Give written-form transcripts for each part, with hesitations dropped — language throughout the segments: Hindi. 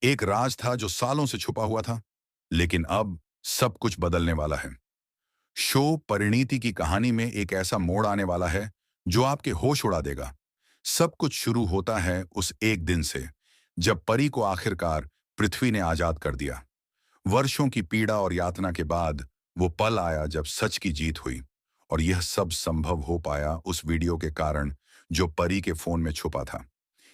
एक राज था जो सालों से छुपा हुआ था, लेकिन अब सब कुछ बदलने वाला है। शो परिणीति की कहानी में एक ऐसा मोड़ आने वाला है जो आपके होश उड़ा देगा। सब कुछ शुरू होता है उस एक दिन से, जब परी को आखिरकार पृथ्वी ने आजाद कर दिया। वर्षों की पीड़ा और यातना के बाद वो पल आया जब सच की जीत हुई। और यह सब संभव हो पाया उस वीडियो के कारण जो परी के फोन में छुपा था।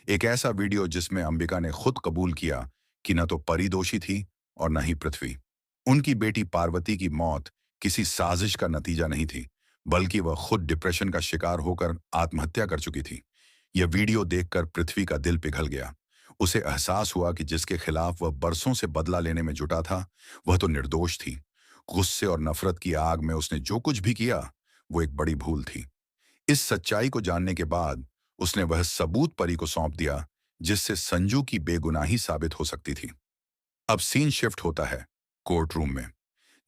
एक ऐसा वीडियो जिसमें अंबिका ने खुद कबूल किया कि न तो परी दोषी थी और न ही पृथ्वी। उनकी बेटी पार्वती की मौत किसी साजिश का नतीजा नहीं थी, बल्कि वह खुद डिप्रेशन का शिकार होकर आत्महत्या कर चुकी थी। यह वीडियो देखकर पृथ्वी का दिल पिघल गया। उसे एहसास हुआ कि जिसके खिलाफ वह बरसों से बदला लेने में जुटा था, वह तो निर्दोष थी। गुस्से और नफरत की आग में उसने जो कुछ भी किया, वो एक बड़ी भूल थी। इस सच्चाई को जानने के बाद उसने वह सबूत परी को सौंप दिया, जिससे संजू की बेगुनाही साबित हो सकती थी। अब सीन शिफ्ट होता है कोर्ट रूम में।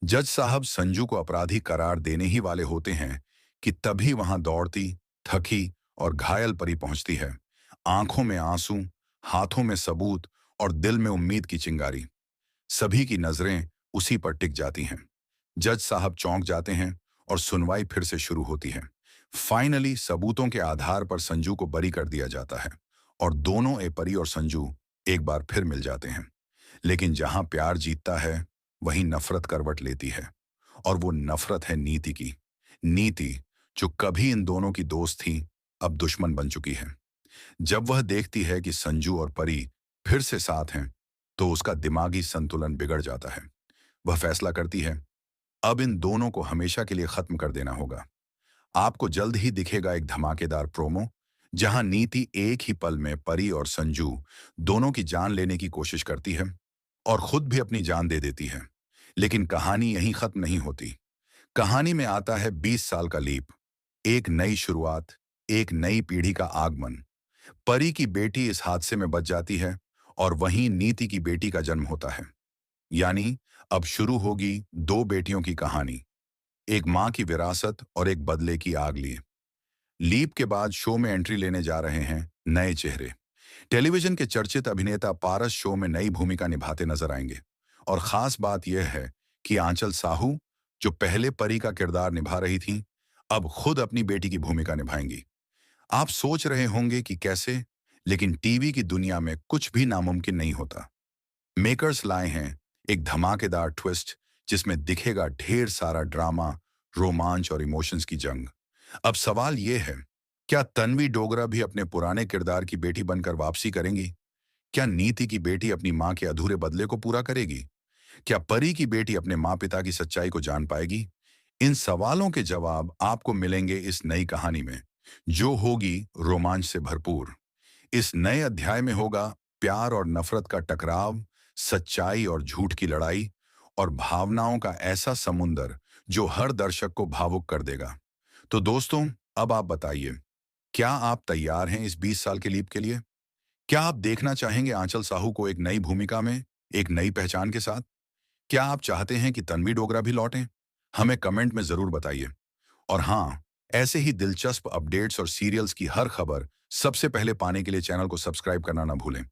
जज साहब संजू को अपराधी करार देने ही वाले होते हैं कि तभी वहां दौड़ती, थकी और घायल परी पहुंचती है। आंखों में आंसू, हाथों में सबूत और दिल में उम्मीद की चिंगारी। सभी की नजरें उसी पर टिक जाती हैं। जज साहब चौंक जाते हैं और सुनवाई फिर से शुरू होती है। फाइनली सबूतों के आधार पर संजू को बरी कर दिया जाता है और दोनों परी और संजू एक बार फिर मिल जाते हैं। लेकिन जहां प्यार जीतता है, वहीं नफरत करवट लेती है। और वो नफरत है नीति की। नीति, जो कभी इन दोनों की दोस्त थी, अब दुश्मन बन चुकी है। जब वह देखती है कि संजू और परी फिर से साथ हैं, तो उसका दिमागी संतुलन बिगड़ जाता है। वह फैसला करती है, अब इन दोनों को हमेशा के लिए खत्म कर देना होगा। आपको जल्द ही दिखेगा एक धमाकेदार प्रोमो, जहां नीति एक ही पल में परी और संजू दोनों की जान लेने की कोशिश करती है और खुद भी अपनी जान दे देती है। लेकिन कहानी यहीं खत्म नहीं होती। कहानी में आता है 20 साल का लीप, एक नई शुरुआत, एक नई पीढ़ी का आगमन। परी की बेटी इस हादसे में बच जाती है और वहीं नीति की बेटी का जन्म होता है। यानी अब शुरू होगी दो बेटियों की कहानी, एक मां की विरासत और एक बदले की आग लिए। लीप के बाद शो में एंट्री लेने जा रहे हैं नए चेहरे। टेलीविजन के चर्चित अभिनेता पारस शो में नई भूमिका निभाते नजर आएंगे। और खास बात यह है कि आंचल साहू, जो पहले परी का किरदार निभा रही थी, अब खुद अपनी बेटी की भूमिका निभाएंगी। आप सोच रहे होंगे कि कैसे, लेकिन टीवी की दुनिया में कुछ भी नामुमकिन नहीं होता। मेकर्स लाए हैं एक धमाकेदार ट्विस्ट, जिसमें दिखेगा ढेर सारा ड्रामा, रोमांच और इमोशंस की जंग। अब सवाल यह है, क्या तन्वी डोगरा भी अपने पुराने किरदार की बेटी बनकर वापसी करेंगी? क्या नीति की बेटी अपनी मां के अधूरे बदले को पूरा करेगी? क्या परी की बेटी अपने माँ पिता की सच्चाई को जान पाएगी? इन सवालों के जवाब आपको मिलेंगे इस नई कहानी में, जो होगी रोमांच से भरपूर। इस नए अध्याय में होगा प्यार और नफरत का टकराव, सच्चाई और झूठ की लड़ाई, और भावनाओं का ऐसा समुंदर जो हर दर्शक को भावुक कर देगा। तो दोस्तों, अब आप बताइए, क्या आप तैयार हैं इस 20 साल के लीप के लिए? क्या आप देखना चाहेंगे आंचल साहू को एक नई भूमिका में, एक नई पहचान के साथ? क्या आप चाहते हैं कि तन्वी डोगरा भी लौटें? हमें कमेंट में जरूर बताइए। और हाँ, ऐसे ही दिलचस्प अपडेट्स और सीरियल्स की हर खबर सबसे पहले पाने के लिए चैनल को सब्सक्राइब करना ना भूलें।